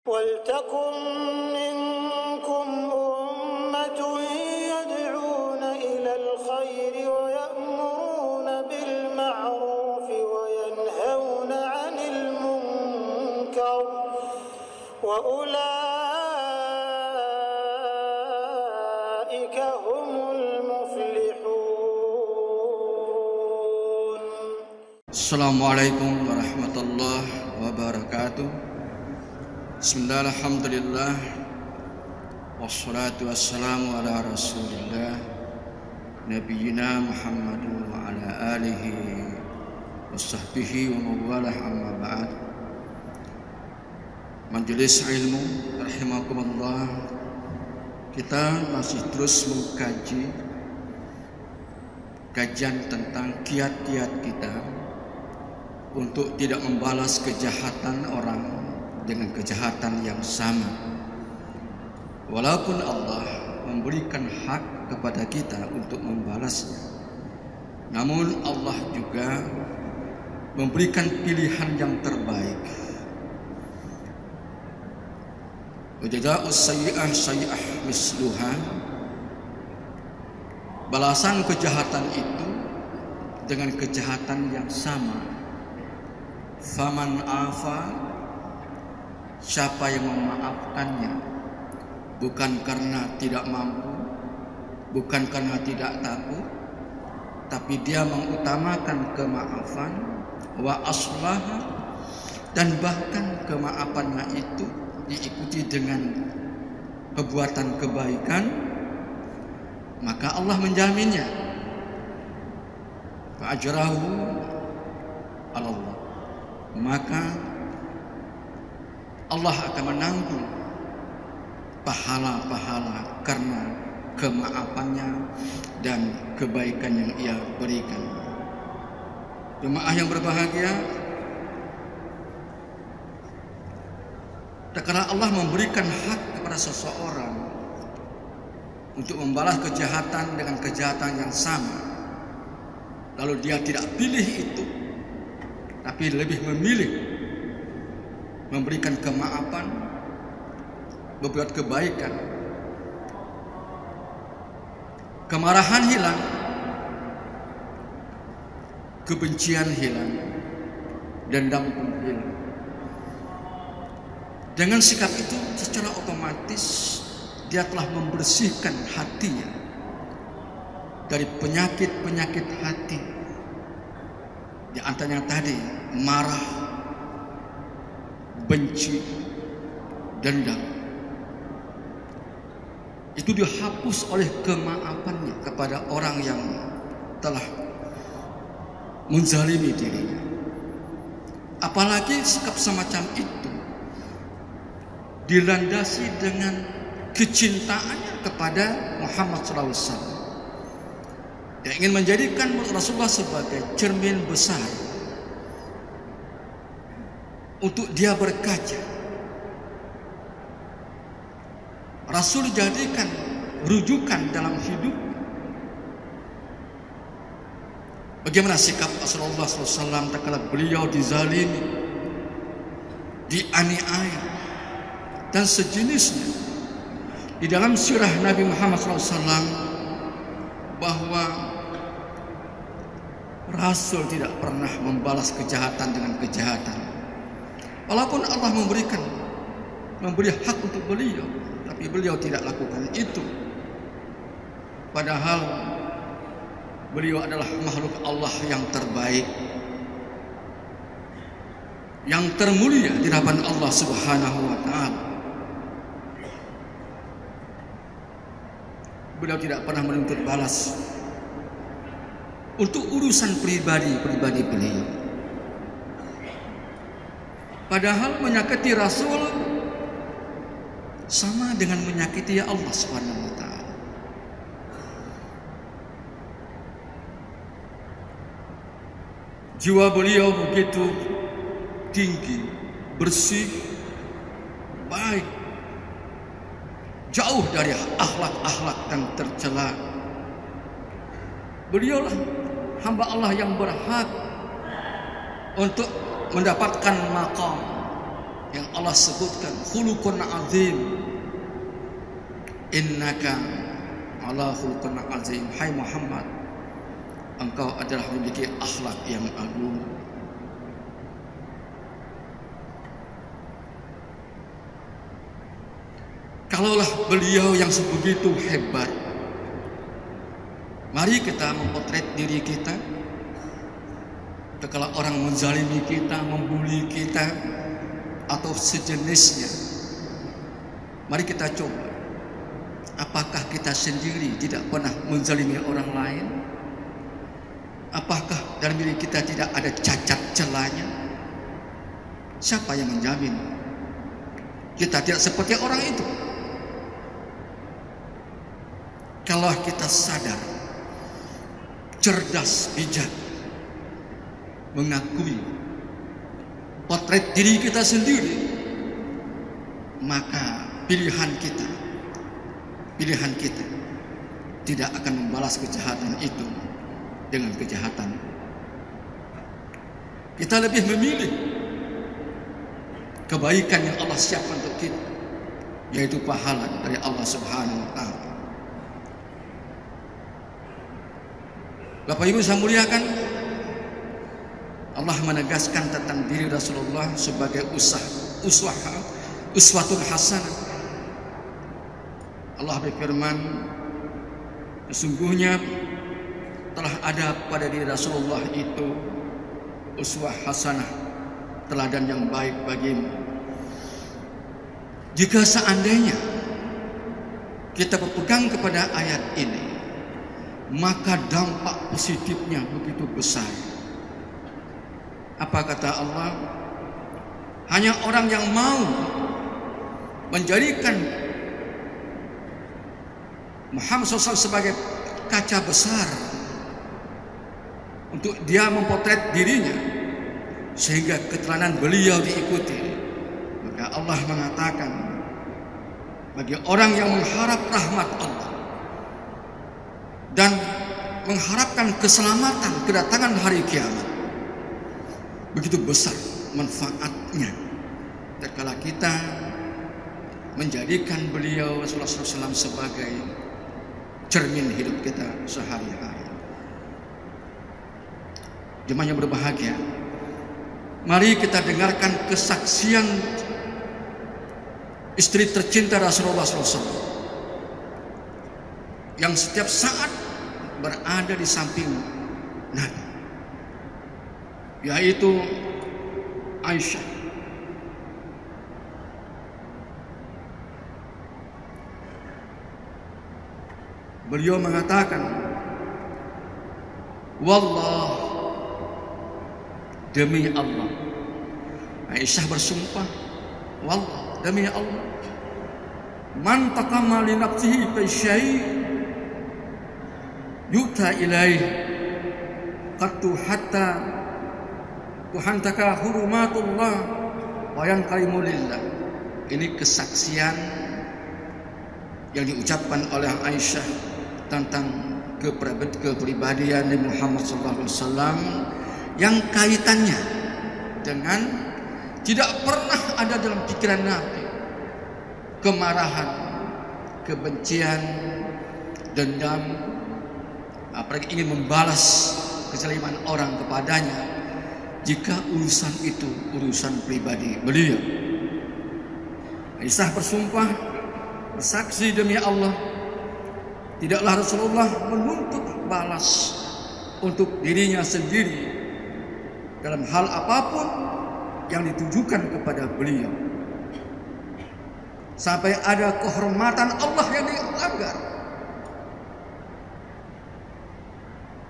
وَلْتَكُنْ مِنْكُمْ أُمَّةٌ يَدْعُونَ إِلَى الْخَيْرِ وَيَأْمُرُونَ بِالْمَعْرُوفِ وَيَنْهَوْنَ عَنِ الْمُنْكَرِ وَأُولَئِكَ هُمُ الْمُفْلِحُونَ. Assalamualaikum warahmatullahi wabarakatuh. Bismillah, alhamdulillah, wassalatu wassalamu ala rasulillah Nabiyyina Muhammadin wa ala alihi wa sahbihi wa mawalah, amma ba'd. Majelis ilmu rahimakumullah, kita masih terus mengkaji kajian tentang kiat-kiat kita untuk tidak membalas kejahatan orang dengan kejahatan yang sama. Walaupun Allah memberikan hak kepada kita untuk membalasnya, namun Allah juga memberikan pilihan yang terbaik. Wa jazaa'us sayyi'ah sayyi'ah misluha. Balasan kejahatan itu dengan kejahatan yang sama. Faman afa, siapa yang memaafkannya, bukan karena tidak mampu, bukan karena tidak takut, tapi dia mengutamakan kemaafan, wa aslaha, dan bahkan kemaafannya itu diikuti dengan perbuatan kebaikan, maka Allah menjaminnya. Fa ajrahu 'ala Allah, maka Allah akan menanggung pahala-pahala karena kemaafannya dan kebaikan yang ia berikan. Jemaah yang berbahagia, karena Allah memberikan hak kepada seseorang untuk membalas kejahatan dengan kejahatan yang sama, lalu dia tidak pilih itu, tapi lebih memilih memberikan kemaafan, berbuat kebaikan, kemarahan hilang, kebencian hilang, dendam pun hilang. Dengan sikap itu secara otomatis dia telah membersihkan hatinya dari penyakit-penyakit hati. Di antaranya tadi marah, benci, dendam. Itu dihapus oleh kemaafannya kepada orang yang telah menzalimi dirinya. Apalagi sikap semacam itu dilandasi dengan kecintaannya kepada Muhammad SAW. Dia ingin menjadikan Rasulullah sebagai cermin besar untuk dia berkaca. Rasul jadikan rujukan dalam hidup. Bagaimana sikap Rasulullah SAW tatkala beliau dizalimi, dianiaya, dan sejenisnya. Di dalam sirah Nabi Muhammad SAW bahwa Rasul tidak pernah membalas kejahatan dengan kejahatan. Walaupun Allah memberi hak untuk beliau, tapi beliau tidak lakukan itu. Padahal beliau adalah makhluk Allah yang terbaik, yang termulia di hadapan Allah Subhanahu wa taala. Beliau tidak pernah menuntut balas untuk urusan pribadi beliau. Padahal menyakiti Rasul sama dengan menyakiti Allah Subhanahu wa taala. Jiwa beliau begitu tinggi, bersih, baik, jauh dari akhlak-akhlak yang tercela. Beliaulah hamba Allah yang berhak untuk mendapatkan maqam yang Allah sebutkan khuluqun azim. Innaka ala khuluqun azim. Hai Muhammad, engkau adalah memiliki akhlak yang agung. Kalaulah beliau yang sebegitu hebat, mari kita memotret diri kita. Kalau orang menzalimi kita, membuli kita, atau sejenisnya, mari kita coba. Apakah kita sendiri tidak pernah menzalimi orang lain? Apakah dalam diri kita tidak ada cacat celanya? Siapa yang menjamin kita tidak seperti orang itu? Kalau kita sadar, cerdas, bijak, mengakui potret diri kita sendiri, maka pilihan kita tidak akan membalas kejahatan itu dengan kejahatan. Kita lebih memilih kebaikan yang Allah siapkan untuk kita, yaitu pahala dari Allah Subhanahu wa Ta'ala. Bapak Ibu saya muliakan, Allah menegaskan tentang diri Rasulullah sebagai uswatun hasanah. Allah berfirman, sesungguhnya telah ada pada diri Rasulullah itu uswah hasanah, teladan yang baik bagimu. Jika seandainya kita berpegang kepada ayat ini, maka dampak positifnya begitu besar. Apa kata Allah? Hanya orang yang mau menjadikan Muhammad SAW sebagai kaca besar untuk dia mempotret dirinya, sehingga keteladan beliau diikuti, maka Allah mengatakan, bagi orang yang mengharap rahmat Allah dan mengharapkan keselamatan kedatangan hari kiamat, begitu besar manfaatnya tatkala kita menjadikan beliau Rasulullah SAW sebagai cermin hidup kita sehari-hari. Jemaah yang berbahagia, mari kita dengarkan kesaksian istri tercinta Rasulullah SAW yang setiap saat berada di samping Nabi, yaitu Aisyah. Beliau mengatakan, wallah, demi Allah. Aisyah bersumpah, wallah, demi Allah, man taqama li nafsihi fi syai' yuta ilaih qattu hatta tuhantaka hurumatullah wa yanqalimu lillah. Ini kesaksian yang diucapkan oleh Aisyah tentang kepribadian Nabi Muhammad SAW yang kaitannya dengan tidak pernah ada dalam pikiran Nabi kemarahan, kebencian, dendam, apalagi ingin membalas kezaliman orang kepadanya, jika urusan itu urusan pribadi beliau. Aisyah bersumpah, bersaksi demi Allah, tidaklah Rasulullah menuntut balas untuk dirinya sendiri dalam hal apapun yang ditujukan kepada beliau, sampai ada kehormatan Allah yang dilanggar.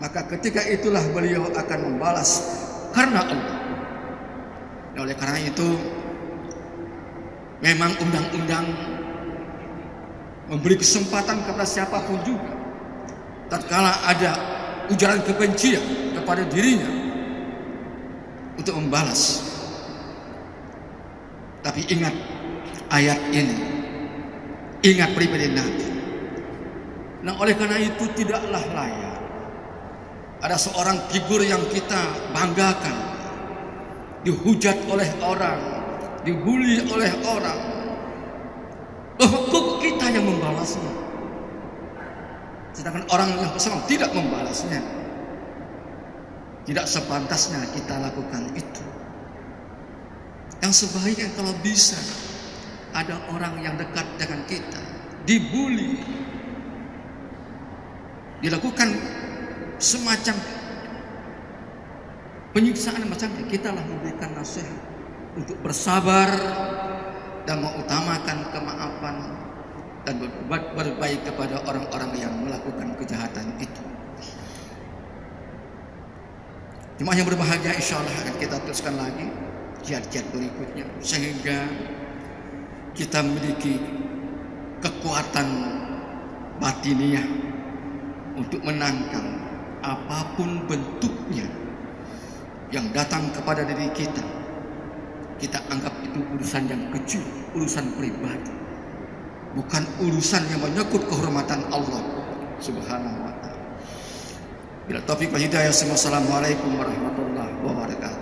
Maka ketika itulah beliau akan membalas karena Allah. Dan oleh karena itu, memang undang-undang memberi kesempatan kepada siapapun juga tatkala ada ujaran kebencian kepada dirinya untuk membalas. Tapi ingat ayat ini, ingat pribadi Nabi. Nah, oleh karena itu tidaklah layak ada seorang figur yang kita banggakan dihujat oleh orang, dibuli oleh orang, bahwa kita yang membalasnya, sedangkan orang yang bersama tidak membalasnya. Tidak sepantasnya kita lakukan itu. Yang sebaiknya kalau bisa ada orang yang dekat dengan kita dibuli, dilakukan semacam penyiksaan macamnya, kita lah memberikan nasihat untuk bersabar dan mengutamakan kemaafan dan berbuat berbaik kepada orang-orang yang melakukan kejahatan itu. Jemaah yang berbahagia, insya Allah akan kita teruskan lagi jihad-jihad berikutnya, sehingga kita memiliki kekuatan batiniah untuk menangkal apapun bentuknya yang datang kepada diri kita. Kita anggap itu urusan yang kecil, urusan pribadi, bukan urusan yang menyangkut kehormatan Allah Subhanahu wa ta'ala. Bila taufik wa hidayah, assalamualaikum warahmatullahi wabarakatuh.